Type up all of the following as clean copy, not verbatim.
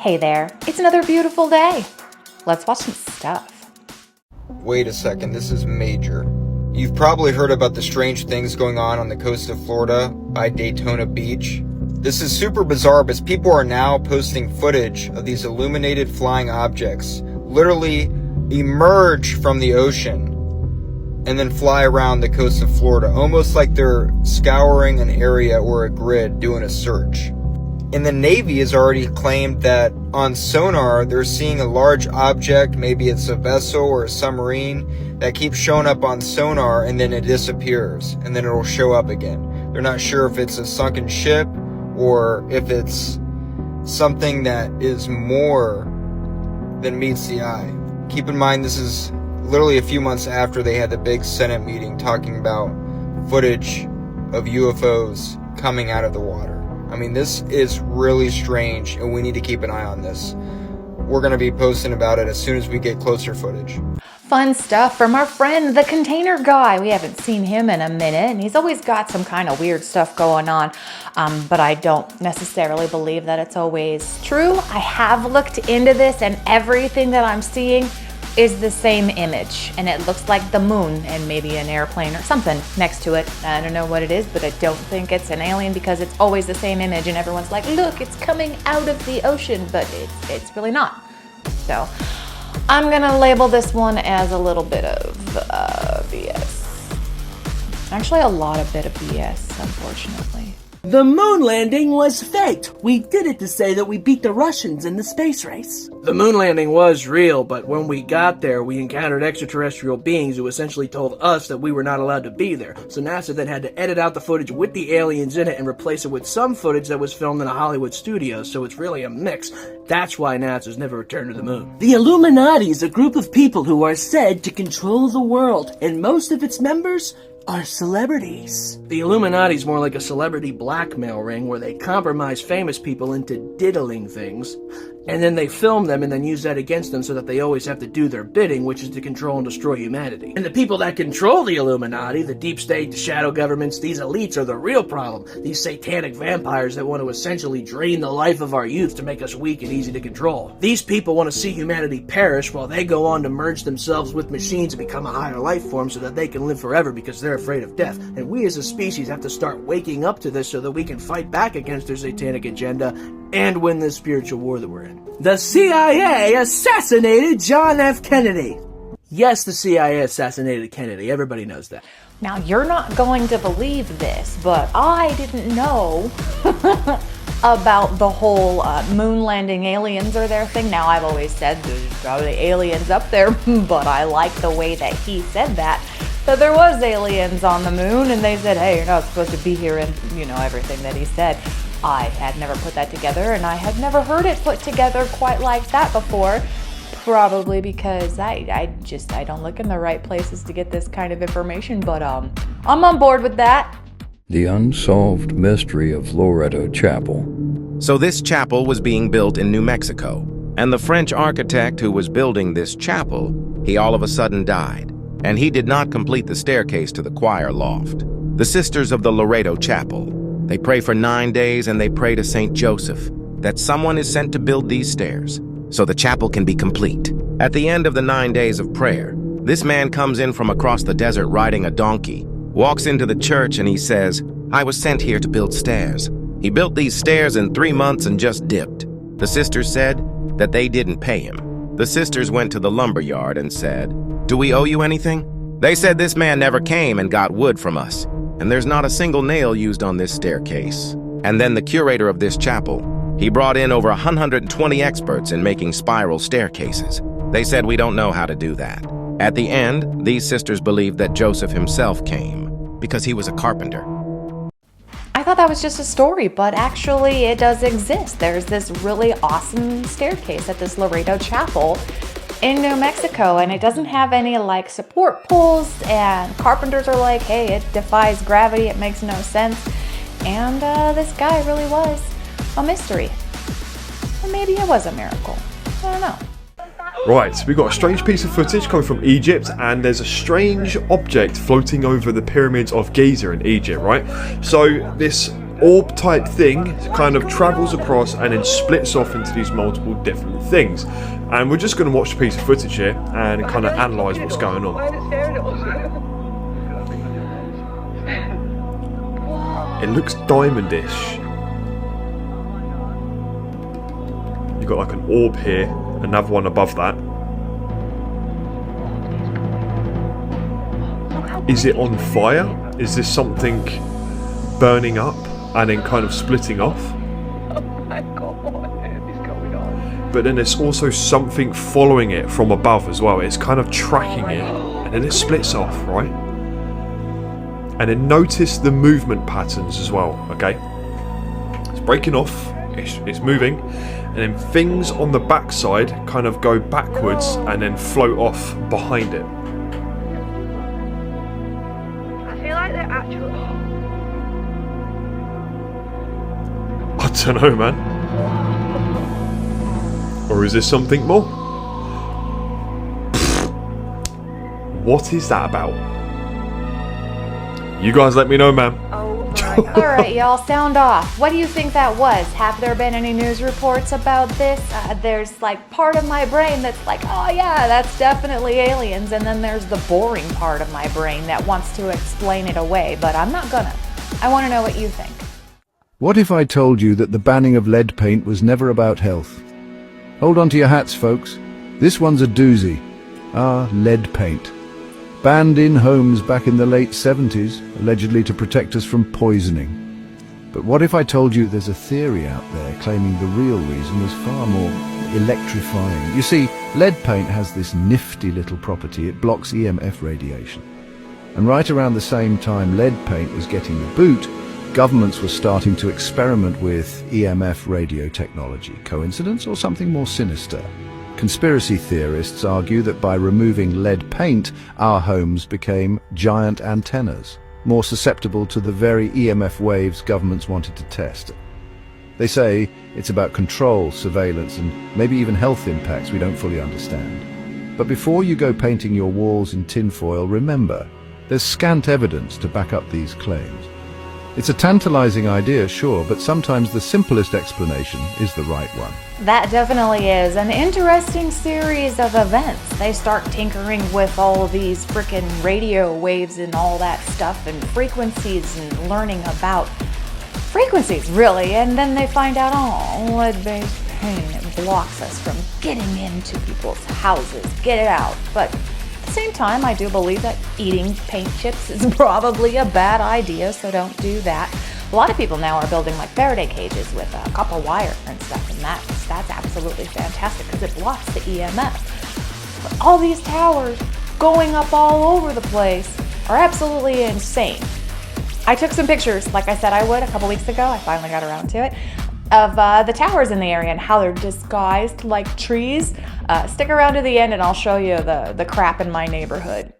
Hey there, it's another beautiful day. Let's watch some stuff. Wait a second, this is major. You've probably heard about the strange things going on the coast of Florida by Daytona Beach. This is super bizarre because people are now posting footage of these illuminated flying objects literally emerge from the ocean and then fly around the coast of Florida, almost like they're scouring an area or a grid doing a search. And the Navy has already claimed that on sonar they're seeing a large object, maybe it's a vessel or a submarine, that keeps showing up on sonar and then it disappears and then it'll show up again. They're not sure if it's a sunken ship or if it's something that is more than meets the eye. Keep in mind, this is literally a few months after they had the big Senate meeting talking about footage of UFOs coming out of the water. I mean, this is really strange, and we need to keep an eye on this. We're going to be posting about it as soon as we get closer footage. Fun stuff from our friend, the container guy. We haven't seen him in a minute, and he's always got some kind of weird stuff going on, but I don't necessarily believe that it's always true. I have looked into this, and everything that I'm seeing is the same image, and it looks like the moon and maybe an airplane or something next to it. I don't know what it is, but I don't think it's an alien because it's always the same image, and everyone's like, look, it's coming out of the ocean, but it's really not. So I'm gonna label this one as a little bit of BS. Actually, a lot of bit of BS, unfortunately. The moon landing was faked. We did it to say that we beat the Russians in the space race. The moon landing was real, but when we got there, we encountered extraterrestrial beings who essentially told us that we were not allowed to be there. So NASA then had to edit out the footage with the aliens in it and replace it with some footage that was filmed in a Hollywood studio, so it's really a mix. That's why NASA's never returned to the moon. The Illuminati is a group of people who are said to control the world, and most of its members are celebrities. The Illuminati's more like a celebrity blackmail ring where they compromise famous people into diddling things, and then they film them and then use that against them so that they always have to do their bidding, which is to control and destroy humanity. And the people that control the Illuminati, the deep state, the shadow governments, these elites are the real problem. These satanic vampires that want to essentially drain the life of our youth to make us weak and easy to control. These people want to see humanity perish while they go on to merge themselves with machines and become a higher life form so that they can live forever because they're afraid of death. And we as a species have to start waking up to this so that we can fight back against their satanic agenda and win this spiritual war that we're in. The CIA assassinated John F. Kennedy. Yes, the CIA assassinated Kennedy. Everybody knows that. Now, you're not going to believe this, but I didn't know about the whole moon landing aliens or their thing. Now, I've always said there's probably aliens up there, but I like the way that he said that. So there was aliens on the moon, and they said, hey, you're not supposed to be here, and, everything that he said. I had never put that together, and I had never heard it put together quite like that before. Probably because I don't look in the right places to get this kind of information, but I'm on board with that. The unsolved mystery of Loretto Chapel. So this chapel was being built in New Mexico, and the French architect who was building this chapel, he all of a sudden died, and he did not complete the staircase to the choir loft. The Sisters of the Loretto Chapel, they pray for 9 days and they pray to St. Joseph that someone is sent to build these stairs so the chapel can be complete. At the end of the 9 days of prayer, this man comes in from across the desert riding a donkey, walks into the church and he says, I was sent here to build stairs. He built these stairs in 3 months and just dipped. The sisters said that they didn't pay him. The sisters went to the lumber yard and said, do we owe you anything? They said this man never came and got wood from us, and there's not a single nail used on this staircase. And then the curator of this chapel, he brought in over 120 experts in making spiral staircases. They said we don't know how to do that. At the end, these sisters believed that Joseph himself came because he was a carpenter. I thought that was just a story, but actually it does exist. There's this really awesome staircase at this Loretto Chapel in New Mexico, and it doesn't have any support poles, and carpenters are like, hey, it defies gravity, it makes no sense. And this guy really was a mystery. Or maybe it was a miracle. I don't know. Right, we've got a strange piece of footage coming from Egypt, and there's a strange object floating over the pyramids of Giza in Egypt, right? So this orb type thing kind of travels across and then splits off into these multiple different things. And we're just going to watch a piece of footage here and kind of analyse what's going on. It looks diamondish. You've got like an orb here, another one above that. Is it on fire? Is this something burning up and then kind of splitting off? Oh my god, what is going on? But then there's also something following it from above as well. It's kind of tracking it and then it splits off, right? And then notice the movement patterns as well, okay? It's breaking off, it's moving, and then things on the backside kind of go backwards and then float off behind it. I feel like they're actually... I don't know, man. Or is this something more? What is that about? You guys let me know, man. Oh my god. All right, y'all, sound off. What do you think that was? Have there been any news reports about this? There's like part of my brain that's like, oh yeah, that's definitely aliens. And then there's the boring part of my brain that wants to explain it away, but I'm not gonna. I want to know what you think. What if I told you that the banning of lead paint was never about health? Hold on to your hats, folks. This one's a doozy. Lead paint. Banned in homes back in the late 70s, allegedly to protect us from poisoning. But what if I told you there's a theory out there claiming the real reason was far more electrifying? You see, lead paint has this nifty little property. It blocks EMF radiation. And right around the same time lead paint was getting the boot, governments were starting to experiment with EMF radio technology. Coincidence or something more sinister? Conspiracy theorists argue that by removing lead paint, our homes became giant antennas, more susceptible to the very EMF waves governments wanted to test. They say it's about control, surveillance, and maybe even health impacts we don't fully understand. But before you go painting your walls in tinfoil, remember, there's scant evidence to back up these claims. It's a tantalizing idea, sure, but sometimes the simplest explanation is the right one. That definitely is an interesting series of events. They start tinkering with all of these frickin' radio waves and all that stuff and frequencies and learning about frequencies, really. And then they find out, oh, lead-based paint, it blocks us from getting into people's houses. Get it out. But at the same time, I do believe that eating paint chips is probably a bad idea, so don't do that. A lot of people now are building like Faraday cages with copper wire and stuff, and that's absolutely fantastic because it blocks the EMF. But all these towers going up all over the place are absolutely insane. I took some pictures, like I said I would a couple weeks ago. I finally got around to it, of the towers in the area and how they're disguised like trees. Stick around to the end and I'll show you the crap in my neighborhood.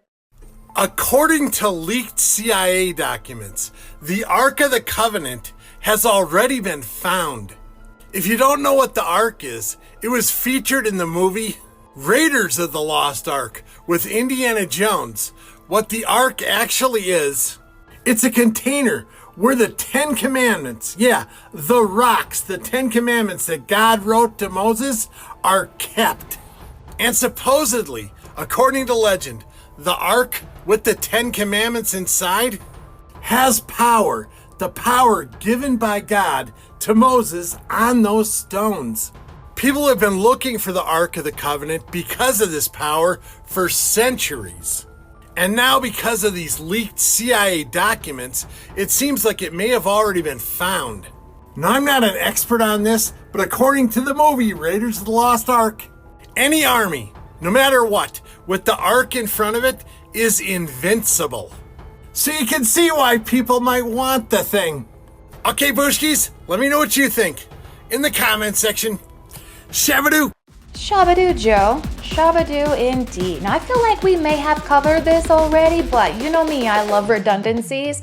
According to leaked CIA documents, the Ark of the Covenant has already been found. If you don't know what the Ark is, it was featured in the movie Raiders of the Lost Ark with Indiana Jones. What the Ark actually is, it's a container where the 10 Commandments, the rocks, the 10 Commandments that God wrote to Moses, are kept. And supposedly, according to legend, the Ark with the 10 Commandments inside has power, the power given by God to Moses on those stones. People have been looking for the Ark of the Covenant because of this power for centuries. And now because of these leaked CIA documents, it seems like it may have already been found. Now I'm not an expert on this, but according to the movie Raiders of the Lost Ark, any army, no matter what, with the Ark in front of it is invincible. So you can see why people might want the thing. Okay, Bushkis, let me know what you think in the comment section. Shabadoo! Shabadoo, Joe. Shabadoo indeed. Now, I feel like we may have covered this already, but you know me, I love redundancies.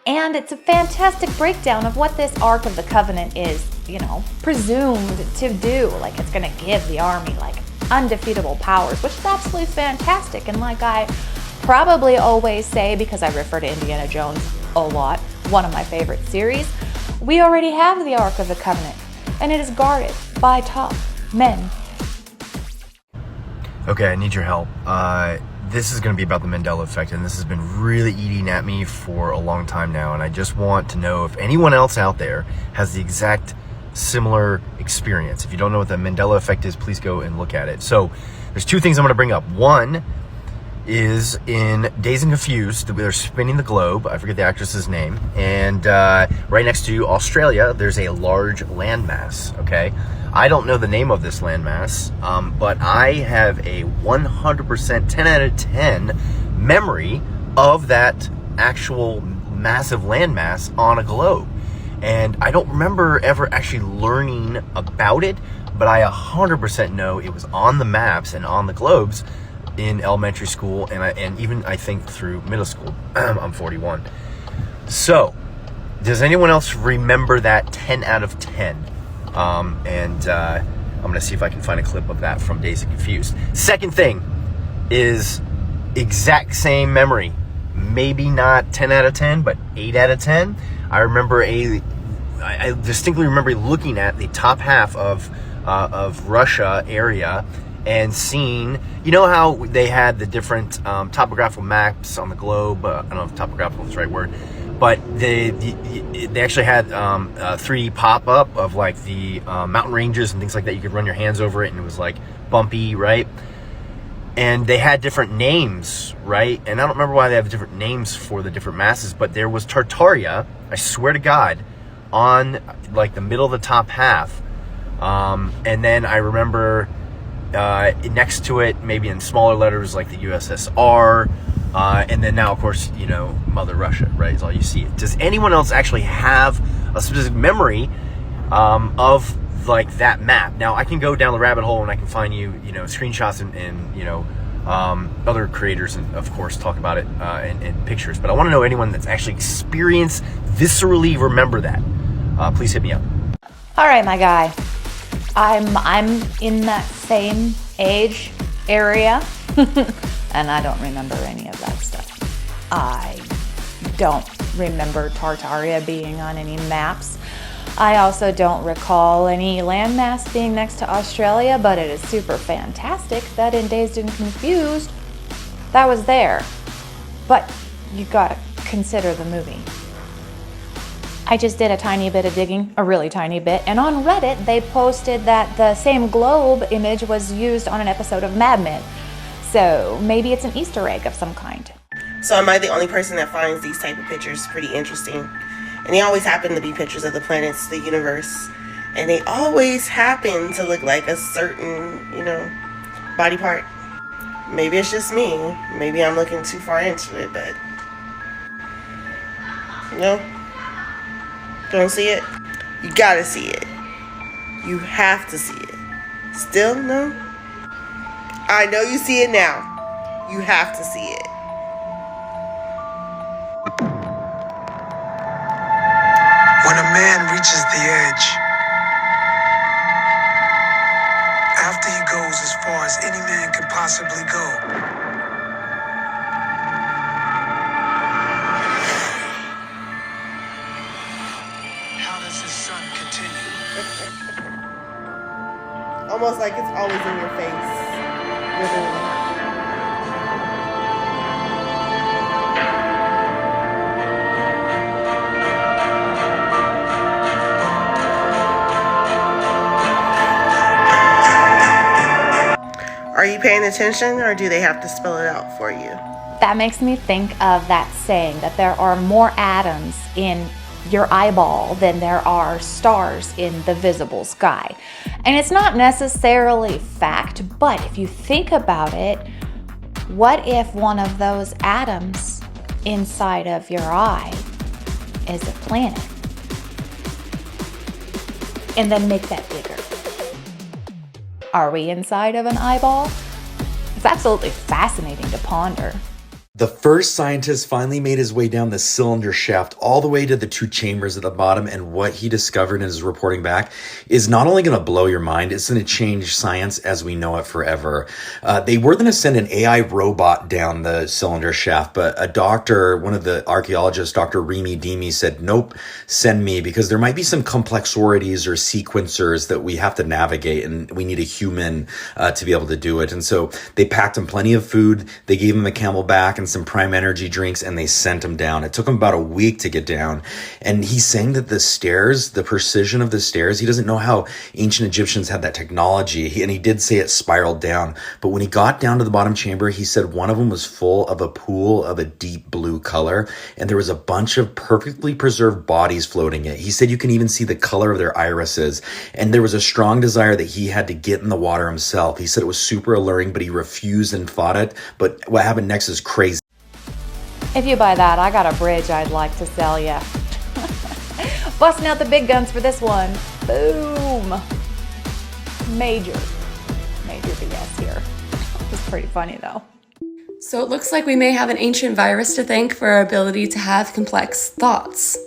And it's a fantastic breakdown of what this Ark of the Covenant is, presumed to do. Like, it's going to give the army, undefeatable powers, which is absolutely fantastic. And like I probably always say, because I refer to Indiana Jones a lot, one of my favorite series, We already have the Ark of the Covenant, and it is guarded by top men. Okay, I need your help. This is going to be about the Mandela effect, and this has been really eating at me for a long time now, and I just want to know if anyone else out there has the exact similar experience. If you don't know what the Mandela effect is, please go and look at it. So there's two things I'm going to bring up. One is in Dazed and Confused, they're spinning the globe. I forget the actress's name. And right next to Australia, there's a large landmass, okay? I don't know the name of this landmass, but I have a 100% 10 out of 10 memory of that actual massive landmass on a globe. And I don't remember ever actually learning about it, but I 100% know it was on the maps and on the globes in elementary school and even I think through middle school. I'm 41. So, does anyone else remember that 10 out of 10? I'm going to see if I can find a clip of that from Dazed and Confused. Second thing is exact same memory. Maybe not 10 out of 10, but 8 out of 10. I distinctly remember looking at the top half of Russia area and seeing, you know how they had the different topographical maps on the globe. I don't know if topographical is the right word, but they actually had 3D pop-up of like the mountain ranges and things like that. You could run your hands over it and it was like bumpy, right? And they had different names, right? And I don't remember why they have different names for the different masses, but there was Tartaria, I swear to God, on like the middle of the top half. And then I remember next to it, maybe in smaller letters, like the USSR. And then now, of course, you know, Mother Russia, right, is all you see. Does anyone else actually have a specific memory of like that map? Now, I can go down the rabbit hole and I can find you know, screenshots and you know, other creators, and of course, talk about it in pictures. But I want to know anyone that's actually experienced, viscerally remember that. Please hit me up. All right, my guy. I'm in that same age area. And I don't remember any of that stuff. I don't remember Tartaria being on any maps. I also don't recall any landmass being next to Australia, but it is super fantastic that in Dazed and Confused, that was there. But you gotta consider the movie. I just did a tiny bit of digging, a really tiny bit, and on Reddit they posted that the same globe image was used on an episode of Mad Men. So maybe it's an Easter egg of some kind. So am I the only person that finds these type of pictures pretty interesting? And they always happen to be pictures of the planets, the universe. And they always happen to look like a certain, you know, body part. Maybe it's just me. Maybe I'm looking too far into it, but... No? Don't see it? You gotta see it. You have to see it. Still no? I know you see it now. You have to see it. When a man reaches the edge, after he goes as far as any man can possibly go, how does his son continue? Almost like it's always in your face. Literally. Are you paying attention, or do they have to spell it out for you? That makes me think of that saying that there are more atoms in your eyeball than there are stars in the visible sky. And it's not necessarily fact, but if you think about it, what if one of those atoms inside of your eye is a planet? And then make that bigger. Are we inside of an eyeball? It's absolutely fascinating to ponder. The first scientist finally made his way down the cylinder shaft all the way to the two chambers at the bottom, and what he discovered and is reporting back is not only going to blow your mind, it's going to change science as we know it forever. They were going to send an AI robot down the cylinder shaft, but a doctor, one of the archaeologists, Dr. Remy Demi, said, nope, send me, because there might be some complexities or sequencers that we have to navigate, and we need a human to be able to do it. And so they packed him plenty of food, they gave him a camelback and some prime energy drinks, and they sent him down. It took him about a week to get down. And he's saying that the stairs, the precision of the stairs, he doesn't know how ancient Egyptians had that technology. And he did say it spiraled down. But when he got down to the bottom chamber, he said one of them was full of a pool of a deep blue color. And there was a bunch of perfectly preserved bodies floating in it. He said you can even see the color of their irises. And there was a strong desire that he had to get in the water himself. He said it was super alluring, but he refused and fought it. But what happened next is crazy. If you buy that, I got a bridge I'd like to sell ya. Busting out the big guns for this one. Boom. Major BS here. It's pretty funny though. So it looks like we may have an ancient virus to thank for our ability to have complex thoughts.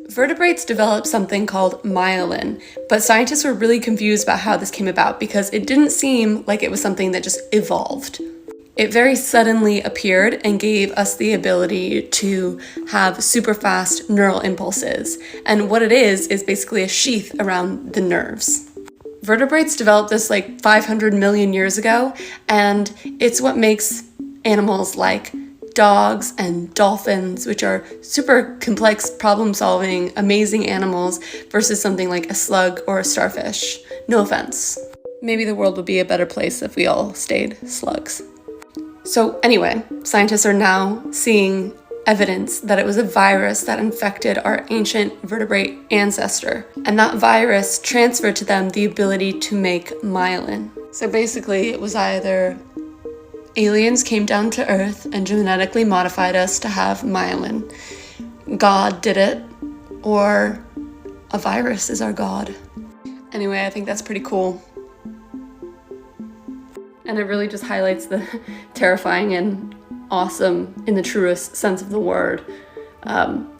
Vertebrates developed something called myelin, but scientists were really confused about how this came about because it didn't seem like it was something that just evolved. It very suddenly appeared and gave us the ability to have super fast neural impulses. And what it is basically a sheath around the nerves. Vertebrates developed this like 500 million years ago, and it's what makes animals like dogs and dolphins, which are super complex, problem-solving, amazing animals, versus something like a slug or a starfish. No offense. Maybe the world would be a better place if we all stayed slugs. So anyway, scientists are now seeing evidence that it was a virus that infected our ancient vertebrate ancestor. And that virus transferred to them the ability to make myelin. So basically, it was either aliens came down to Earth and genetically modified us to have myelin, God did it, or a virus is our God. Anyway, I think that's pretty cool. And it really just highlights the terrifying and awesome, in the truest sense of the word,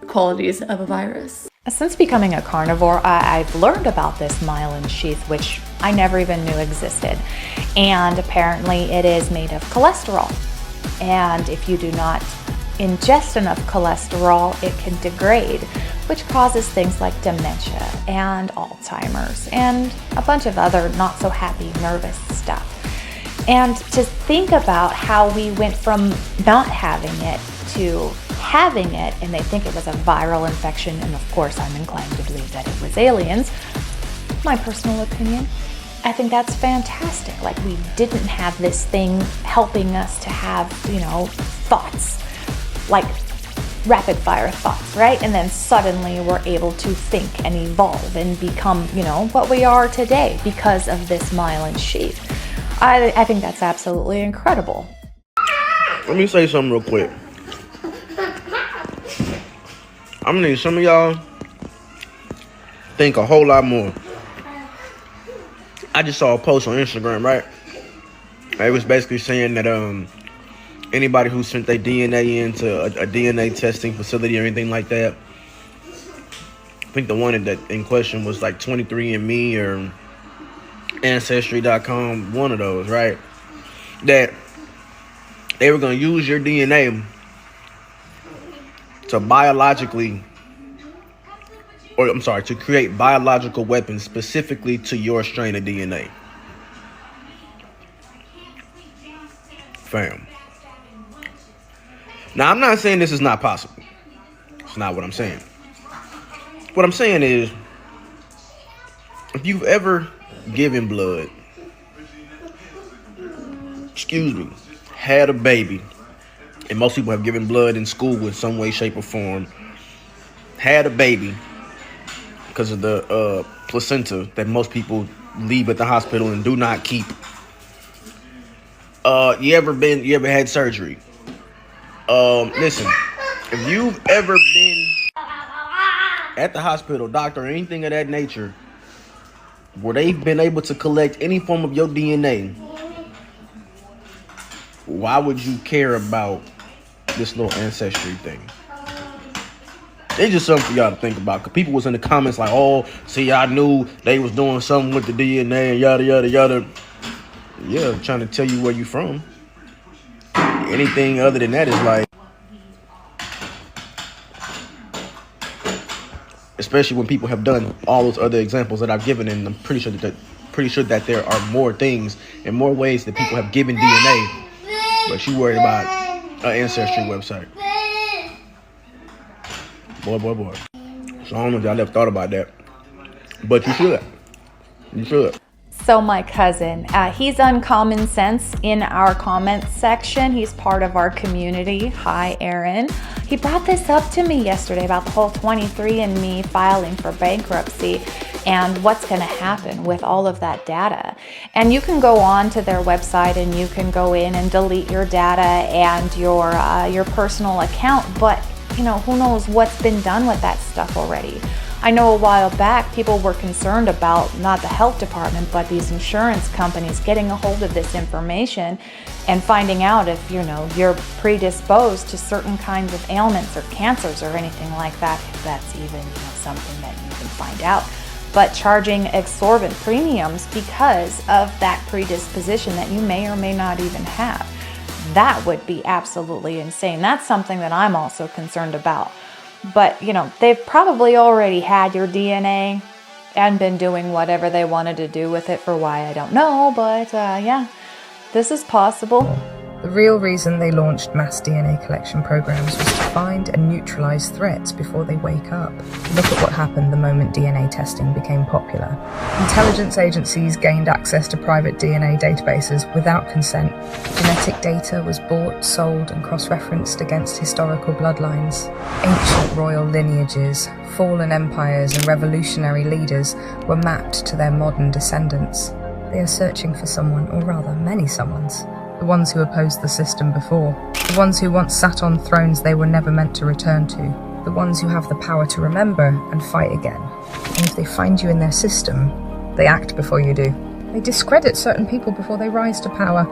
qualities of a virus. Since becoming a carnivore, I've learned about this myelin sheath, which I never even knew existed. And apparently it is made of cholesterol. And if you do not ingest enough cholesterol, it can degrade, which causes things like dementia and Alzheimer's and a bunch of other not so happy nervous stuff. And to think about how we went from not having it to having it, and they think it was a viral infection, and of course I'm inclined to believe that it was aliens, my personal opinion. I think that's fantastic. Like, we didn't have this thing helping us to have, thoughts, like rapid fire thoughts, right? And then suddenly we're able to think and evolve and become, what we are today because of this myelin sheath. I think that's absolutely incredible. Let me say something real quick. I'm gonna need some of y'all think a whole lot more. I just saw a post on Instagram, right? It was basically saying that anybody who sent their DNA into a DNA testing facility or anything like that, I think the one that in question was like 23andMe or Ancestry.com, one of those, right? That they were going to use your DNA to to create biological weapons specifically to your strain of DNA. Fam. Now, I'm not saying this is not possible. It's not what I'm saying. What I'm saying is, if you've ever given blood, had a baby, and most people have given blood in school in some way, shape, or form, had a baby because of the placenta that most people leave at the hospital and do not keep. You ever had surgery? Listen, if you've ever been at the hospital, doctor, or anything of that nature, where they've been able to collect any form of your DNA, why would you care about this little ancestry thing. It's just something for y'all to think about. Cause people was in the comments like, oh, see, I knew they was doing something with the DNA and yada, yada, yada. Yeah, I'm trying to tell you where you from. Anything other than that is like, especially when people have done all those other examples that I've given, and I'm pretty sure that there are more things and more ways that people have given DNA. But you worried about an ancestry website. Boy. So I don't know if y'all ever thought about that, but you should. You should. So my cousin, he's Uncommon Sense in our comments section. He's part of our community. Hi, Aaron. He brought this up to me yesterday about the whole 23andMe filing for bankruptcy and what's going to happen with all of that data. And you can go on to their website and you can go in and delete your data and your personal account, but you know, who knows what's been done with that stuff already. I know a while back people were concerned about not the health department, but these insurance companies getting a hold of this information and finding out if, you know, you're predisposed to certain kinds of ailments or cancers or anything like that, if that's even, you know, something that you can find out. But charging exorbitant premiums because of that predisposition that you may or may not even have. That would be absolutely insane. That's something that I'm also concerned about. But, you know, they've probably already had your DNA and been doing whatever they wanted to do with it for why, I don't know. But, yeah, this is possible. The real reason they launched mass DNA collection programs was to find and neutralize threats before they wake up. Look at what happened the moment DNA testing became popular. Intelligence agencies gained access to private DNA databases without consent. Genetic data was bought, sold, and cross-referenced against historical bloodlines. Ancient royal lineages, fallen empires, and revolutionary leaders were mapped to their modern descendants. They are searching for someone, or rather many someones. The ones who opposed the system before. The ones who once sat on thrones they were never meant to return to. The ones who have the power to remember and fight again. And if they find you in their system, they act before you do. They discredit certain people before they rise to power.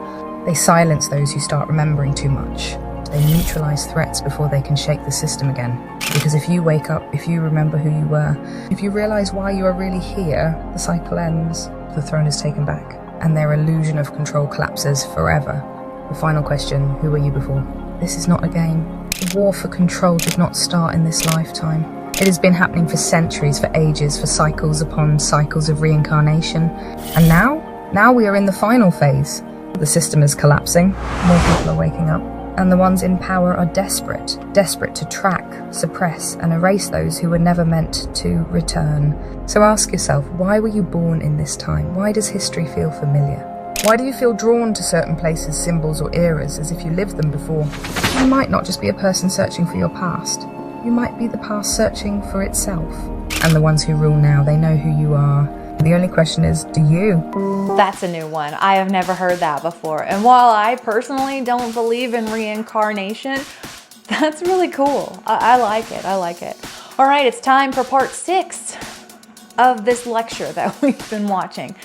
They silence those who start remembering too much. They neutralize threats before they can shake the system again. Because if you wake up, if you remember who you were, if you realize why you are really here, the cycle ends, the throne is taken back, and their illusion of control collapses forever. The final question, who were you before? This is not a game. The war for control did not start in this lifetime. It has been happening for centuries, for ages, for cycles upon cycles of reincarnation. And now we are in the final phase. The system is collapsing, more people are waking up, and the ones in power are desperate to track, suppress, and erase those who were never meant to return. So ask yourself, why were you born in this time? Why does history feel familiar? Why do you feel drawn to certain places, symbols, or eras as if you lived them before? You might not just be a person searching for your past. You might be the past searching for itself. And the ones who rule now, they know who you are. The only question is, do you? That's a new one. I have never heard that before. And while I personally don't believe in reincarnation, that's really cool. I like it. I like it. All right, it's time for part 6 of this lecture that we've been watching.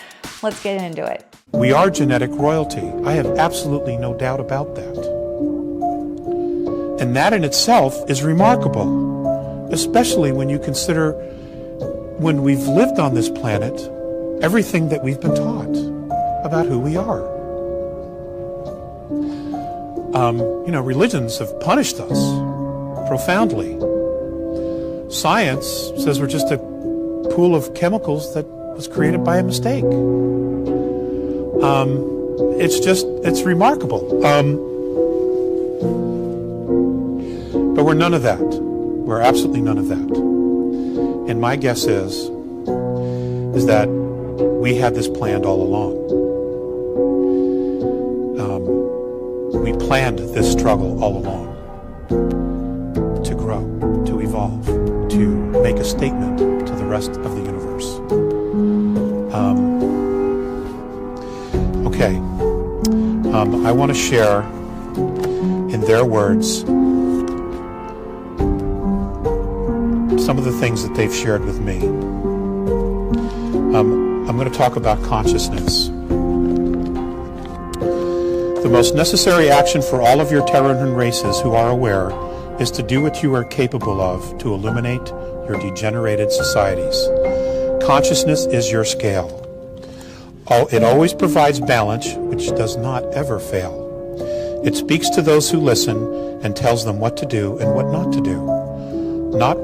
Let's get into it. We are genetic royalty. I have absolutely no doubt about that. And that in itself is remarkable, especially when you consider when we've lived on this planet, everything that we've been taught about who we are. Religions have punished us profoundly. Science says we're just a pool of chemicals that was created by a mistake. It's remarkable. But we're none of that. We're absolutely none of that. And my guess is that we had this planned all along. We planned this struggle all along to grow, to evolve, to make a statement to the rest of the universe. I want to share, in their words, some of the things that they've shared with me. I'm going to talk about consciousness. The most necessary action for all of your Terran races who are aware is to do what you are capable of to illuminate your degenerated societies. Consciousness is your scale. It always provides balance, which does not ever fail. It speaks to those who listen and tells them what to do and what not to do. Not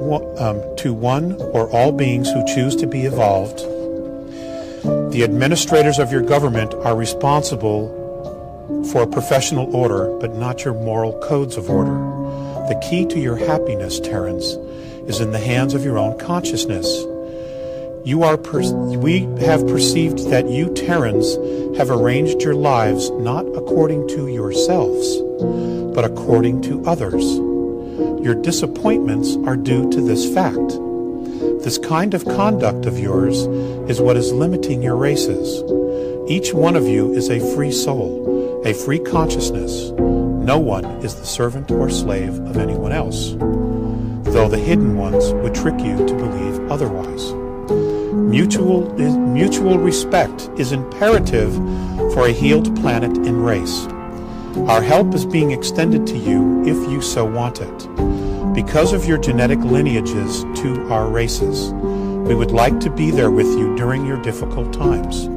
to one or all beings who choose to be evolved. The administrators of your government are responsible for professional order, but not your moral codes of order. The key to your happiness, Terrans, is in the hands of your own consciousness. We have perceived that you Terrans have arranged your lives not according to yourselves, but according to others. Your disappointments are due to this fact. This kind of conduct of yours is what is limiting your races. Each one of you is a free soul, a free consciousness. No one is the servant or slave of anyone else, though the hidden ones would trick you to believe otherwise. Mutual respect is imperative for a healed planet and race. Our help is being extended to you if you so want it. Because of your genetic lineages to our races, we would like to be there with you during your difficult times.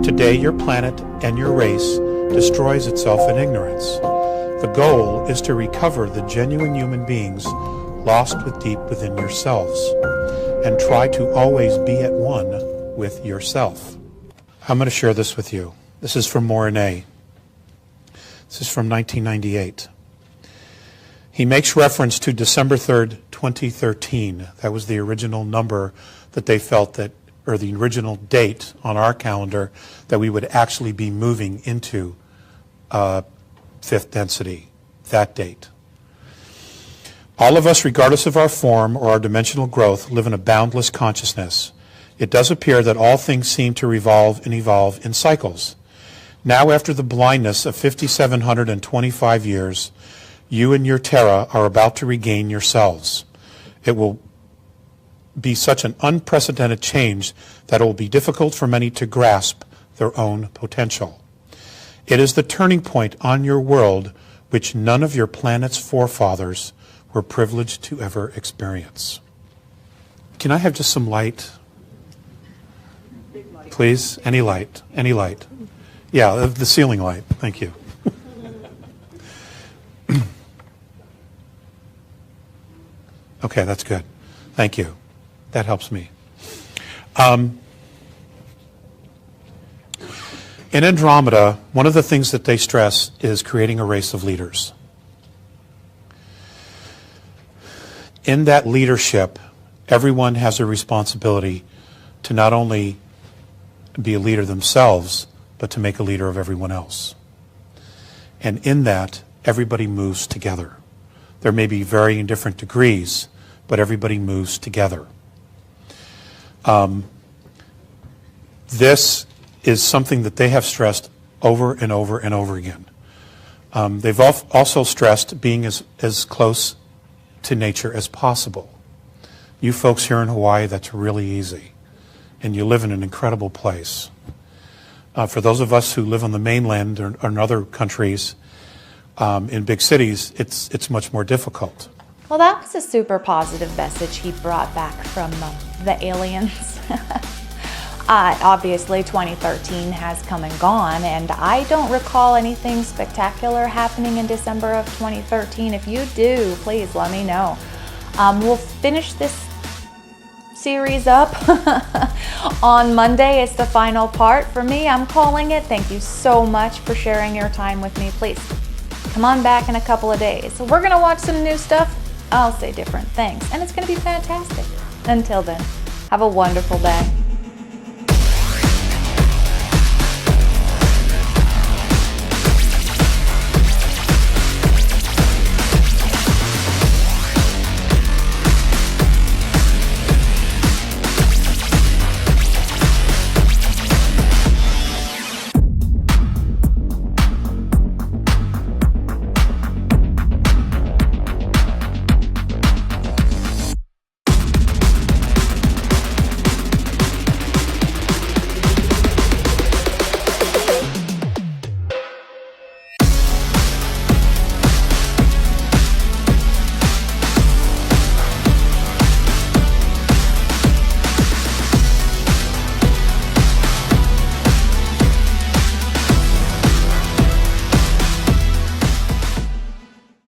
Today, your planet and your race destroys itself in ignorance. The goal is to recover the genuine human beings lost deep within yourselves, and try to always be at one with yourself. I'm going to share this with you. This is from Morine. This is from 1998. He makes reference to December 3rd, 2013. That was the original number that they felt that, or the original date on our calendar that we would actually be moving into fifth density, that date. All of us, regardless of our form or our dimensional growth, live in a boundless consciousness. It does appear that all things seem to revolve and evolve in cycles. Now, after the blindness of 5,725 years, you and your Terra are about to regain yourselves. It will be such an unprecedented change that it will be difficult for many to grasp their own potential. It is the turning point on your world which none of your planet's forefathers were privileged to ever experience. Can I have just some light? Please, any light, any light. Yeah, the ceiling light, thank you. Okay, that's good. Thank you. That helps me. In Andromeda, one of the things that they stress is creating a race of leaders. In that leadership, everyone has a responsibility to not only be a leader themselves, but to make a leader of everyone else. And in that, everybody moves together. There may be varying different degrees, but everybody moves together. This is something that they have stressed over and over and over again. They've also stressed being as close to nature as possible. You folks here in Hawaii, that's really easy. And you live in an incredible place. For those of us who live on the mainland or in other countries, in big cities, it's much more difficult. Well, that was a super positive message he brought back from the aliens. Obviously, 2013 has come and gone, and I don't recall anything spectacular happening in December of 2013. If you do, please let me know. We'll finish this series up on Monday. It's the final part. For me, I'm calling it. Thank you so much for sharing your time with me. Please come on back in a couple of days. So we're going to watch some new stuff. I'll say different things, and it's going to be fantastic. Until then, have a wonderful day.